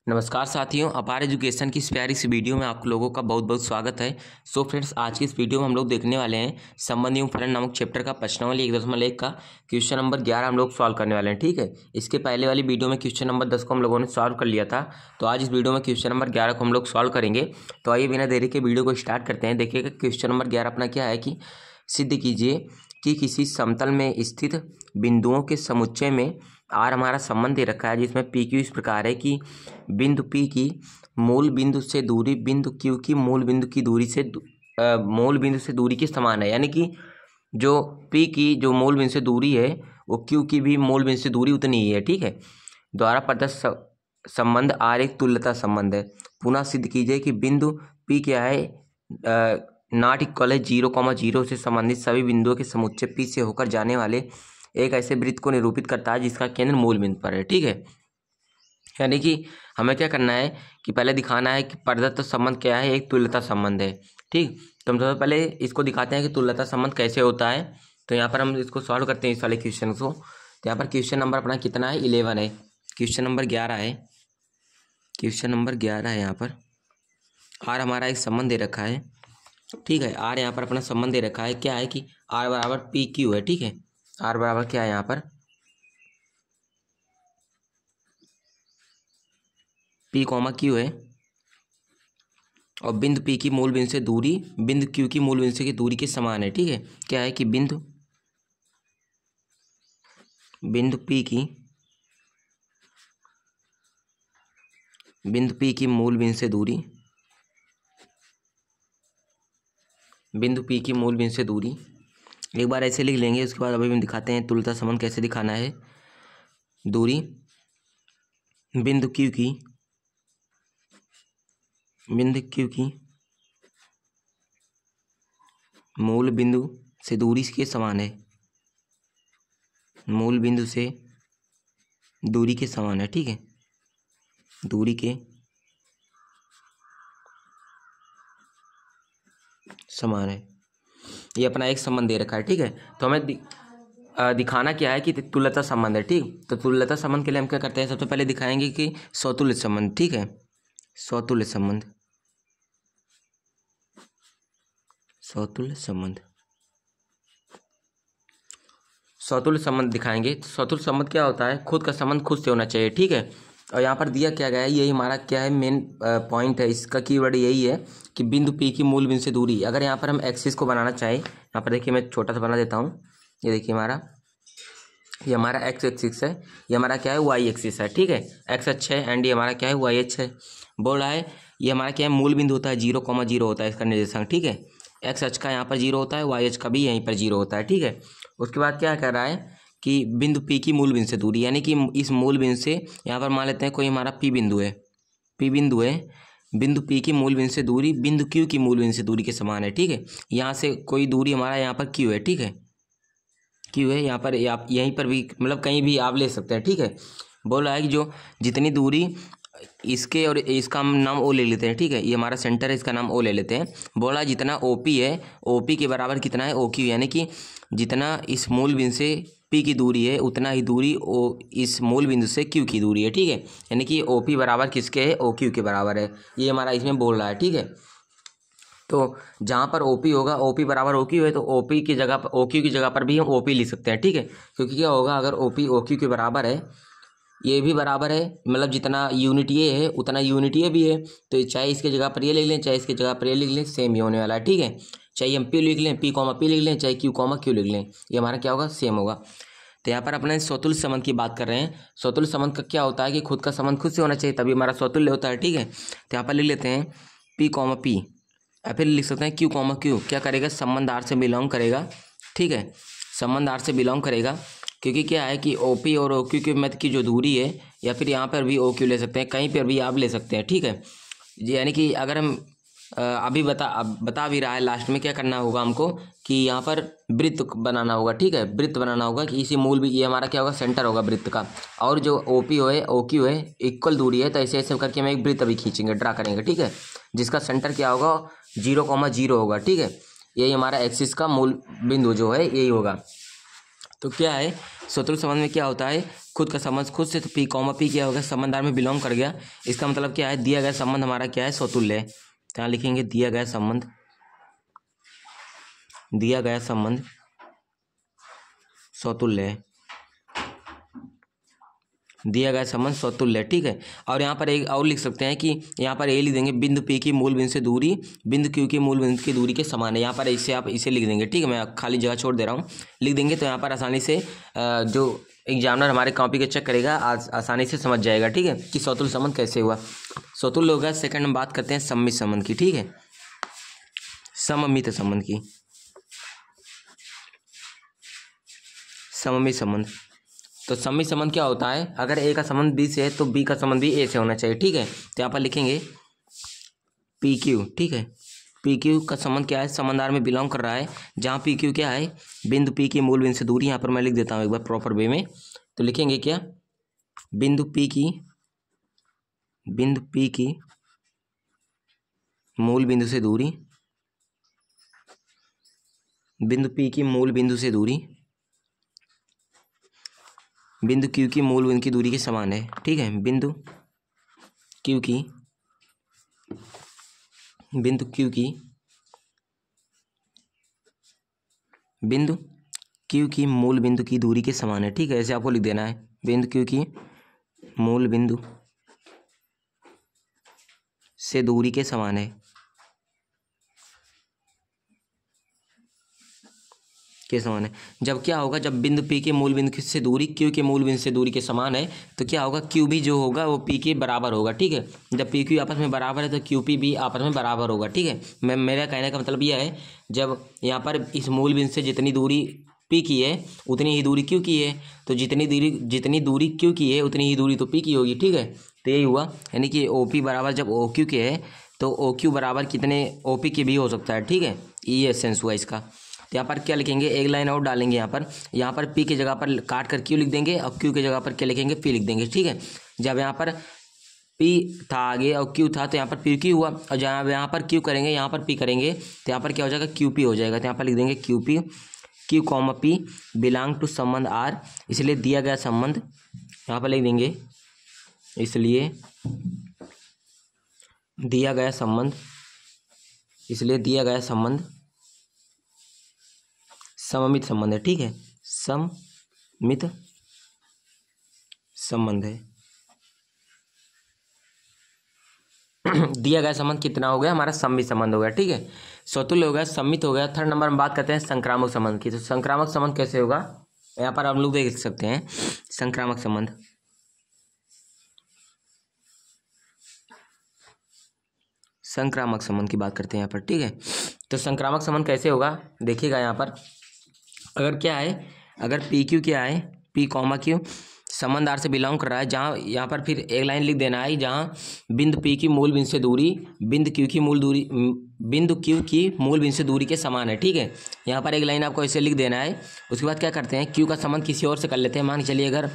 नमस्कार साथियों, अपार एजुकेशन की इस प्यारी सी वीडियो में आप लोगों का बहुत बहुत स्वागत है। सो फ्रेंड्स, आज की इस वीडियो में हम लोग देखने वाले हैं संबंध एवं फलन नामक चैप्टर का प्रश्न वाली 1.1 का क्वेश्चन नंबर 11 हम लोग सॉल्व करने वाले हैं। ठीक है, इसके पहले वाली वीडियो में क्वेश्चन नंबर 10 को हम लोगों ने सॉल्व कर लिया था। तो आज इस वीडियो में क्वेश्चन नंबर 11 को हम लोग सॉल्व करेंगे। तो आइए बिना देरी के वीडियो को स्टार्ट करते हैं। देखिएगा क्वेश्चन नंबर 11 अपना क्या है कि सिद्ध कीजिए कि किसी समतल में स्थित बिंदुओं के समुच्चय में आर हमारा संबंध दे रखा है, जिसमें पी क्यू इस प्रकार है कि बिंदु पी की मूल बिंदु से दूरी बिंदु क्यू की मूल बिंदु की दूरी से मूल बिंदु से दूरी के समान है। यानी कि जो पी की जो मूल बिंदु से दूरी है वो क्यू की भी मूल बिंदु से दूरी उतनी ही है। ठीक है, द्वारा प्रदत्त संबंध आर एक तुल्यता संबंध है। पुनः सिद्ध कीजिए कि बिंदु पी क्या है, नॉट इक्वल है 0,0 से संबंधित सभी बिंदुओं के समुच्चय पी से होकर जाने वाले एक ऐसे वृत्त को निरूपित करता है जिसका केंद्र मूल बिंदु पर है। ठीक है, यानी कि हमें क्या करना है कि पहले दिखाना है कि प्रदत्त संबंध क्या है, एक तुल्यता संबंध है। ठीक, तो हम सबसे पहले इसको दिखाते हैं कि तुल्यता संबंध कैसे होता है। तो यहाँ पर हम इसको सॉल्व करते हैं इस वाले क्वेश्चन को। तो यहाँ पर क्वेश्चन नंबर अपना कितना है, 11 है। क्वेश्चन नंबर 11 है, क्वेश्चन नंबर 11 है। यहाँ पर आर हमारा एक संबंध दे रखा है। ठीक है, आर यहाँ पर अपना संबंध दे रखा है। क्या है कि आर बराबर पी क्यू है। ठीक है, आर बराबर क्या है यहाँ पर पी कॉमा क्यू है, और बिंदु पी की मूल बिंदु से दूरी बिंदु क्यू की मूल बिंदु से की दूरी के समान है। ठीक है, क्या है कि बिंदु पी की मूल बिंदु से दूरी बिंदु पी की मूल बिंदु से दूरी एक बार ऐसे लिख लेंगे। उसके बाद अभी हम दिखाते हैं तुल्यता संबंध कैसे दिखाना है। दूरी बिंदु क्यू की मूल बिंदु से दूरी के समान है, मूल बिंदु से दूरी के समान है। ठीक है, दूरी के समान है, ये अपना एक संबंध दे रखा है। ठीक है, तो हमें दिखाना क्या है कि तुल्यता संबंध है। ठीक, तो तुल्यता संबंध के लिए हम क्या करते हैं, सबसे पहले दिखाएंगे कि स्वतुल्य संबंध। ठीक है, स्वतुल्य संबंध दिखाएंगे। तो स्वतुल्य संबंध क्या होता है, खुद का संबंध खुद से होना चाहिए। ठीक है, और यहाँ पर दिया क्या गया है, यही हमारा क्या है मेन पॉइंट है। इसका कीवर्ड यही है कि बिंदु पी की मूल बिंदु से दूरी। अगर यहाँ पर हम एक्सिस को बनाना चाहें, यहाँ पर देखिए मैं छोटा सा बना देता हूँ। ये देखिए ये हमारा एक्स एक्सिस है, ये हमारा क्या है वाई एक्सिस है। ठीक है, एक्स अक्ष है एंड ये हमारा क्या है वाई अक्ष है। बोल रहा है ये हमारा क्या है मूल बिंदु होता है, 0,0 होता है इसका निर्देशांक। ठीक है, एक्स अक्ष का यहाँ पर 0 होता है, वाई अक्ष का भी यहीं पर 0 होता है। ठीक है, उसके बाद क्या कर रहा है कि बिंदु पी की मूल बिंदु से दूरी, यानी कि इस मूल बिंदु से यहाँ पर मान लेते हैं कोई हमारा पी बिंदु है, बिंदु पी की मूल बिंदु से दूरी बिंदु क्यू की मूल बिंदु से दूरी के समान है। ठीक है, यहाँ से कोई दूरी हमारा यहाँ पर क्यू है। ठीक है, क्यू है यहाँ पर, आप यहीं पर भी मतलब कहीं भी आप ले सकते हैं। ठीक है, बोल रहा है कि जो जितनी दूरी इसके और इसका हम नाम ओ ले लेते हैं। ठीक है, ये हमारा सेंटर है, इसका नाम ओ ले लेते हैं। बोला जितना ओपी है, ओपी के बराबर कितना है ओ क्यू, यानी कि जितना इस मूल बिंदु से पी की दूरी है उतना ही दूरी ओ इस मूल बिंदु से क्यू की दूरी है। ठीक है, यानी कि ओपी बराबर किसके है, ओ क्यू के बराबर है। ये हमारा इसमें बोल रहा है। ठीक है, तो जहाँ पर ओपी होगा, ओपी बराबर ओ क्यू है, तो ओपी की जगह पर ओ क्यू की जगह पर भी हम ओपी लिख सकते हैं। ठीक है, क्योंकि क्या होगा अगर ओपी ओ क्यू के बराबर है, ये भी बराबर है, मतलब जितना यूनिट ये है उतना यूनिट ये भी है, तो चाहे इसके जगह पर ये लिख लें चाहे इसके जगह पर ये लिख लें, सेम ही होने वाला है। ठीक है, चाहे हम पी लिख लें, पी कॉमा पी लिख लें, चाहे क्यू कॉमा क्यू लिख लें, ये हमारा क्या होगा सेम होगा। तो यहाँ पर अपने स्वतुल्य संबंध की बात कर रहे हैं। स्वतुल्य संबंध का क्या होता है कि खुद का संबंध खुद से होना चाहिए, तभी हमारा स्वतुल्य होता है। ठीक है, तो यहाँ पर लिख लेते हैं पी कॉमा पी, या फिर लिख सकते हैं क्यू कॉमा क्यू। क्या करेगा, संबंध आर से बिलोंग करेगा। ठीक है, संबंध आर से बिलोंग करेगा, क्योंकि क्या है कि ओ पी और ओ क्यू के मध्य की जो दूरी है, या फिर यहाँ पर भी ओ क्यू ले सकते हैं, कहीं पर भी आप ले सकते हैं। ठीक है, यानी कि अगर हम अभी बता भी रहा है लास्ट में क्या करना होगा हमको कि यहाँ पर वृत्त बनाना होगा। ठीक है, वृत्त बनाना होगा कि इसी मूल भी ये हमारा क्या होगा सेंटर होगा वृत्त का, और जो ओ पी है ओ क्यू है इक्वल दूरी है, तो ऐसे ऐसे करके हम एक वृत्त अभी खींचेंगे, ड्रा करेंगे। ठीक है, जिसका सेंटर क्या होगा 0,0 होगा। ठीक है, यही हमारा एक्सिस का मूल बिंदु जो है यही होगा। तो क्या है स्वतुल संबंध में क्या होता है, खुद का संबंध खुद से, तो पी कॉमा पी क्या होगा, संबंधार में बिलोंग कर गया। इसका मतलब क्या है, दिया गया संबंध हमारा क्या है, स्वतुल्य है। तो यहाँ लिखेंगे दिया गया संबंध, दिया गया संबंध स्वतुल्य है, दिया गया संबंध स्वतुल्य है, ठीक है। और यहाँ पर एक और लिख सकते हैं कि यहाँ पर ए लिख देंगे, बिंदु पी की मूल बिंदु से दूरी बिंदु क्यू की मूल बिंदु की दूरी के समान है। यहाँ पर इसे आप इसे लिख देंगे, ठीक है। मैं खाली जगह छोड़ दे रहा हूँ, लिख देंगे तो यहाँ पर आसानी से जो एग्जामिनर हमारे कॉपी के चेक करेगा आसानी से समझ जाएगा, ठीक है, कि स्वतुल्य संबंध कैसे हुआ। स्वतुल्य होगा। सेकंड हम बात करते हैं सममित संबंध की, ठीक है, सममित संबंध की। सममित संबंध, तो सममित संबंध क्या होता है, अगर ए का संबंध बी से है तो बी का संबंध भी ए से होना चाहिए, ठीक है। तो यहाँ पर लिखेंगे पी क्यू, ठीक है। पी क्यू का संबंध क्या है, संबंधार में बिलोंग कर रहा है, जहाँ पी क्यू क्या है, बिंदु पी की मूल बिंदु से दूरी। यहाँ पर मैं लिख देता हूँ एक बार प्रॉपर वे में, तो लिखेंगे क्या, बिंदु पी की मूल बिंदु से दूरी, बिंदु पी की मूल बिंदु से दूरी बिंदु क्यू की मूल बिंदु की दूरी के समान है, ठीक है। बिंदु क्यू की बिंदु क्यू की मूल बिंदु की दूरी के समान है, ठीक है। ऐसे आपको लिख देना है, बिंदु क्यू की मूल बिंदु से दूरी के समान है, जब क्या होगा, जब बिंदु पी के मूल बिंदु से दूरी क्यू के मूल बिंदु से दूरी के समान है, तो क्या होगा, क्यू भी जो होगा वो पी के बराबर होगा, ठीक है। जब पी क्यू आपस में बराबर है तो क्यू पी भी आपस में बराबर होगा, ठीक है। मेरा कहने का मतलब यह है, जब यहाँ पर इस मूल बिंदु से जितनी दूरी पी की है उतनी ही दूरी क्यू की है, तो जितनी दूरी क्यू की है उतनी ही दूरी तो पी की होगी, ठीक है। तो यही हुआ, यानी कि ओ पी बराबर जब ओ क्यू के है तो ओ क्यू बराबर कितने ओ पी के भी हो सकता है, ठीक है। ये एसेंस हुआ इसका। तो यहाँ पर क्या लिखेंगे, एक लाइन और डालेंगे यहाँ पर पी की जगह पर काट कर क्यू लिख देंगे और क्यू की जगह पर क्या लिखेंगे, पी लिख देंगे, ठीक है। जब यहाँ पर पी था आगे और क्यू था तो यहाँ पर पी क्यू हुआ, और जहाँ यहाँ पर क्यू करेंगे यहाँ पर पी करेंगे तो यहाँ पर क्या हो जाएगा, क्यू पी हो जाएगा। तो यहाँ पर लिख देंगे Q P, Q comma P belong to संबंध आर, इसलिए दिया गया संबंध, यहाँ पर लिख देंगे इसलिए दिया गया संबंध सममित संबंध है, ठीक है। सममित संबंध है। दिया गया संबंध कितना हो गया, हमारा सममित संबंध हो गया, ठीक है। स्वतुल्य हो गया, सममित हो गया। थर्ड नंबर में बात करते हैं संक्रामक संबंध की। तो संक्रामक संबंध कैसे होगा, यहाँ पर हम लोग देख सकते हैं संक्रामक संबंध। संक्रामक संबंध की बात करते हैं यहाँ पर, ठीक है। तो संक्रामक संबंध कैसे होगा, देखिएगा यहाँ पर, अगर क्या है, अगर पी क्यू क्या है, पी कॉमा क्यू संबंध आर से बिलोंग कर रहा है, जहाँ यहाँ पर फिर एक लाइन लिख देना है, जहाँ बिंदु पी की मूल बिंदु से दूरी बिंदु क्यू की मूल बिंदु से दूरी के समान है, ठीक है। यहाँ पर एक लाइन आपको ऐसे लिख देना है। उसके बाद क्या करते हैं, क्यू का संबंध किसी और से कर लेते हैं। मान के चलिए अगर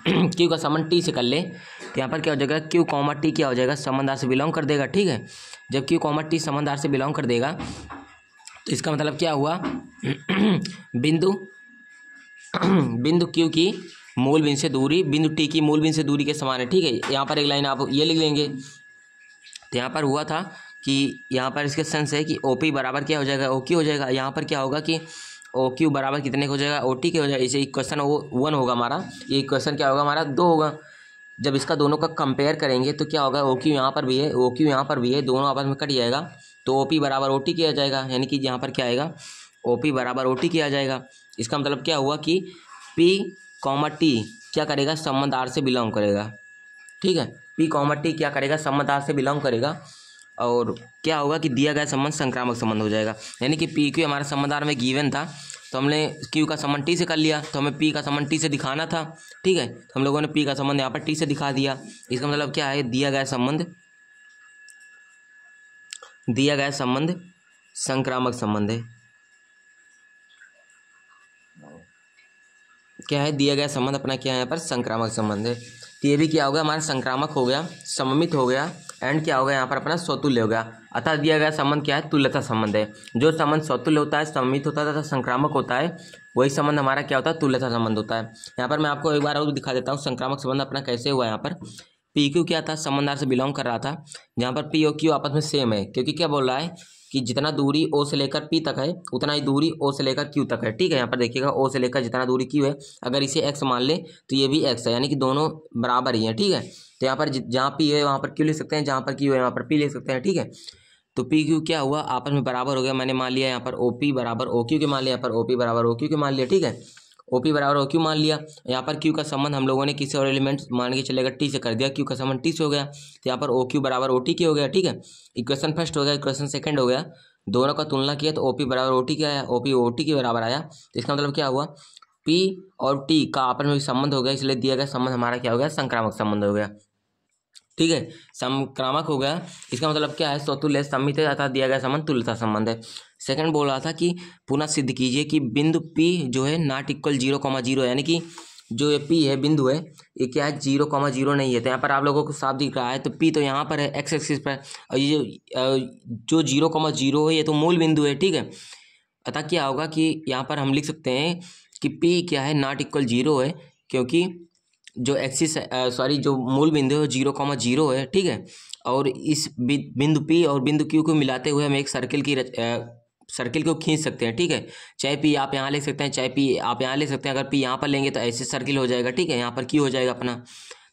क्यू का संबंध टी से कर ले तो यहाँ पर क्या हो जाएगा, क्यू कॉमा टी क्या हो जाएगा, संबंध आर से बिलोंग कर देगा, ठीक है। जब क्यू कॉमा टी संबंध आर से बिलोंग कर देगा तो इसका मतलब क्या हुआ, बिंदु क्यू की मूल बिंदु से दूरी बिंदु टी की मूल बिंदु से दूरी के समान है, ठीक है। यहाँ पर एक लाइन आप ये लिख लेंगे। तो यहाँ पर हुआ था कि यहाँ पर इसके सेंस है कि ओ पी बराबर क्या हो जाएगा, ओ क्यू हो जाएगा। यहाँ पर क्या होगा कि ओ क्यू बराबर कितने हो जाएगा, ओ टी के हो जाएगा। इसे इक्वेशन 1 होगा हमारा, ये इक्वेशन क्या होगा हमारा 2 होगा। जब इसका दोनों का कंपेयर करेंगे तो क्या होगा, ओ क्यू यहाँ पर भी है, ओ क्यू यहाँ पर भी है, दोनों आपस में कट जाएगा तो ओ पी बराबर ओ टी किया जाएगा। यानी कि यहाँ पर क्या आएगा, ओ पी बराबर ओ टी किया जाएगा। इसका मतलब क्या हुआ कि पी कॉमा टी क्या करेगा, संबंध आर से बिलोंग करेगा, ठीक है। पी कॉमा टी क्या करेगा, संबंध आर से बिलोंग करेगा, और क्या होगा कि दिया गया संबंध संक्रामक संबंध हो जाएगा। यानी कि पी क्यू हमारा संबंध आर में गिवन था, तो हमने क्यू का संबंध टी से कर लिया, तो हमें पी का संबंध टी से दिखाना था, ठीक है। तो हम लोगों ने पी का संबंध यहाँ पर टी से दिखा दिया। इसका मतलब क्या है, दिया गया संबंध संक्रामक संबंध है। क्या है, दिया गया संबंध अपना क्या है यहाँ पर, संक्रामक संबंध है। तो ये भी क्या हो गया, हमारा संक्रामक हो गया, सममित हो गया, एंड क्या हो गया यहाँ पर अपना स्वतुल्य हो गया। अतः दिया गया संबंध क्या है, तुल्यता संबंध है। जो संबंध स्वतुल्य होता है, सममित होता है तथा संक्रामक होता है, वही संबंध हमारा क्या होता है, तुल्यता संबंध होता है। यहाँ पर मैं आपको एक बार और दिखा देता हूँ संक्रामक संबंध अपना कैसे हुआ। यहाँ पर पी क्यू क्या था, संबंध से बिलोंग कर रहा था, जहाँ पर पी और क्यू आपस में सेम है, क्योंकि क्या बोल रहा है कि जितना दूरी ओ से लेकर पी तक है उतना ही दूरी ओ से लेकर क्यू तक है। ठीक है, यहाँ पर देखिएगा ओ से लेकर जितना दूरी क्यू है, अगर इसे एक्स मान ले तो ये भी एक्स है, यानी कि दोनों बराबर ही हैं। ठीक है, तो यहाँ पर जहाँ पी है वहाँ पर क्यू ले सकते हैं, जहाँ पर क्यू है वहाँ पर पी ले सकते हैं। ठीक है, तो पी क्यू क्या हुआ, आपस में बराबर हो गया। मैंने मान लिया यहाँ पर ओ पी बराबर ओ क्यू के मान लिया, यहाँ पर ओ पी बराबर ओ क्यू के मान लिया। ठीक है, ओ पी बराबर ओ क्यू मान लिया। यहाँ पर क्यू का संबंध हम लोगों ने किसी और एलिमेंट मान के चलेगा टी से कर दिया, क्यू का संबंध टी से हो गया, तो यहाँ पर ओ क्यू बराबर ओ टी के हो गया। ठीक है, इक्वेशन फर्स्ट हो गया, इक्वेशन सेकंड हो गया, दोनों का तुलना किया तो ओ पी बराबर ओ टी क्या आया, ओ पी ओ टी के बराबर आया। तो इसका मतलब क्या हुआ, पी और टी का आपस में संबंध हो गया, इसलिए दिया गया संबंध हमारा क्या हो गया, संक्रामक संबंध हो गया। ठीक है, संक्रामक हो गया, इसका मतलब क्या है, स्वतुल्य सममित है, अर्थात दिया गया संबंध तुल्यता संबंध है। सेकंड बोल रहा था कि पुनः सिद्ध कीजिए कि बिंदु पी जो है नॉट इक्वल 0,0, यानी कि जो ये पी है बिंदु है, ये क्या है 0,0 नहीं है। तो यहाँ पर आप लोगों को साफ दिख रहा है, तो पी तो यहाँ पर है एक्स एक्सिस पर, और ये जो 0,0 है ये तो मूल बिंदु है। ठीक है, अतः क्या होगा कि यहाँ पर हम लिख सकते हैं कि पी क्या है, नॉट इक्वल 0 है, क्योंकि जो एक्सिस जो मूल बिंदु है 0,0 है। ठीक है, और इस बिंदु पी और बिंदु क्यू को मिलाते हुए हम एक सर्किल को खींच सकते हैं। ठीक है, चाहे पी आप यहाँ ले सकते हैं, चाहे पी आप यहाँ ले सकते हैं। अगर पी यहाँ पर लेंगे तो ऐसे सर्किल हो जाएगा। ठीक है, यहाँ पर क्यू हो जाएगा अपना,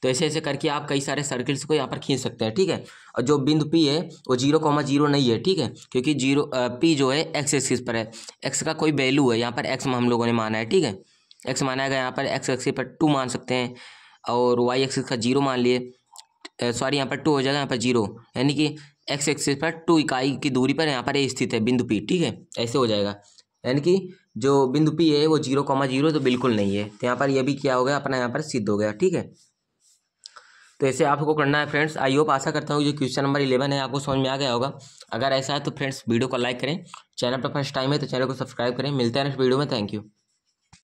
तो ऐसे ऐसे करके आप कई सारे सर्किल्स को यहाँ पर खींच सकते हैं। ठीक है, और जो बिंदु पी है वो 0,0 नहीं है। ठीक है, क्योंकि पी जो है एक्स एक्सिस पर है, एक्स का कोई वैल्यू है, यहाँ पर एक्स हम लोगों ने माना है। ठीक है, एक्स माना गया, यहाँ पर एक्स एक्सिस पर 2 मान सकते हैं, और वाई एक्सिस का 0 मान लिए, यहाँ पर 2 हो जाएगा, यहाँ पर 0, यानी कि एक्स एक्सिस पर 2 इकाई की दूरी पर यहाँ पर ये स्थित है बिंदु पी। ठीक है, ऐसे हो जाएगा, यानी कि जो बिंदु पी है वो 0,0 तो बिल्कुल नहीं है। तो यहाँ पर यह भी क्या हो गया, अपना यहाँ पर सिद्ध हो गया। ठीक है, तो ऐसे आपको करना है फ्रेंड्स। आई होप, आशा करता हूँ जो क्वेश्चन नंबर 11 है आपको समझ में आ गया होगा। अगर ऐसा है तो फ्रेंड्स वीडियो को लाइक करें, चैनल पर फर्स्ट टाइम है तो चैनल को सब्सक्राइब करें। मिलते हैं नेक्स्ट वीडियो में, थैंक यू।